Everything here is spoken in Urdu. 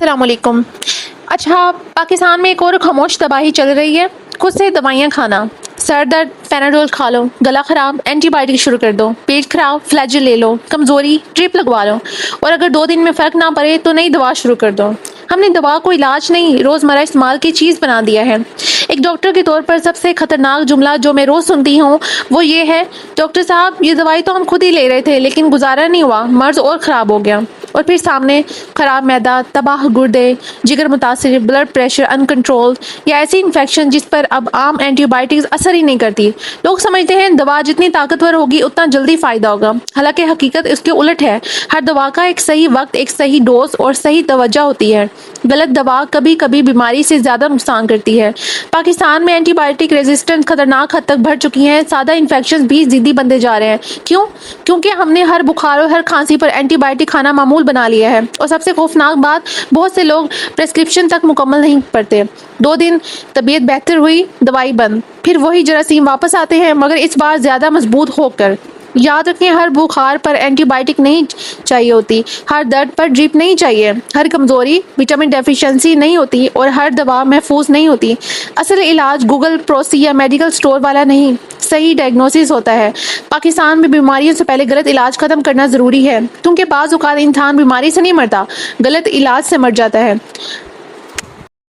السلام علیکم۔ اچھا، پاکستان میں ایک اور خاموش تباہی چل رہی ہے، خود سے دوائیاں کھانا۔ سر درد پیناڈول کھا لو، گلا خراب اینٹی بائیوٹک شروع کر دو، پیٹ خراب فلیجل لے لو، کمزوری ڈرپ لگوا لو، اور اگر 2 دن میں فرق نہ پڑے تو نئی دوا شروع کر دو۔ ہم نے دوا کو علاج نہیں، روزمرہ استعمال کی چیز بنا دیا ہے۔ ایک ڈاکٹر کے طور پر سب سے خطرناک جملہ جو میں روز سنتی ہوں وہ یہ ہے، ڈاکٹر صاحب یہ دوائی تو ہم خود ہی لے رہے تھے لیکن گزارا نہیں ہوا، مرض اور خراب ہو گیا۔ اور پھر سامنے خراب معدہ، تباہ گردے، جگر متاثر، بلڈ پریشر ان کنٹرول، یا ایسی انفیکشن جس پر اب عام اینٹی بائیوٹکس اثر ہی نہیں کرتی۔ لوگ سمجھتے ہیں دوا جتنی طاقتور ہوگی اتنا جلدی فائدہ ہوگا، حالانکہ حقیقت اس کے الٹ ہے۔ ہر دوا کا ایک صحیح وقت، ایک صحیح ڈوز اور صحیح توجہ ہوتی ہے۔ غلط دوا کبھی کبھی بیماری سے زیادہ نقصان کرتی ہے۔ پاکستان میں اینٹی بائیوٹک ریزسٹنس خطرناک حد تک بڑھ چکی ہے، سادہ انفیکشن بھی ضدی بنتے جا رہے ہیں۔ کیوں؟ کیونکہ ہم نے ہر بخار اور ہر کھانسی پر اینٹی بائیوٹک کھانا معمول بنا لیا ہے، اور سب سے خوفناک بات، بہت سے لوگ پرسکرپشن تک مکمل نہیں پڑھتے۔ 2 دن طبیعت بہتر ہوئی، دوائی بند، پھر وہی جراثیم واپس آتے ہیں، مگر اس بار زیادہ مضبوط ہو کر۔ یاد رکھیں، ہر بخار پر اینٹی بائیوٹک نہیں چاہیے ہوتی، ہر درد پر ڈرپ نہیں چاہیے، ہر کمزوری وٹامن ڈیفیشنسی نہیں ہوتی، اور ہر دوا محفوظ نہیں ہوتی۔ اصل علاج گوگل پروسی یا میڈیکل سٹور والا نہیں، صحیح ڈائگنوسس ہوتا ہے۔ پاکستان میں بیماریوں سے پہلے غلط علاج ختم کرنا ضروری ہے، کیونکہ بعض اوقات انسان بیماری سے نہیں مرتا، غلط علاج سے مر جاتا ہے۔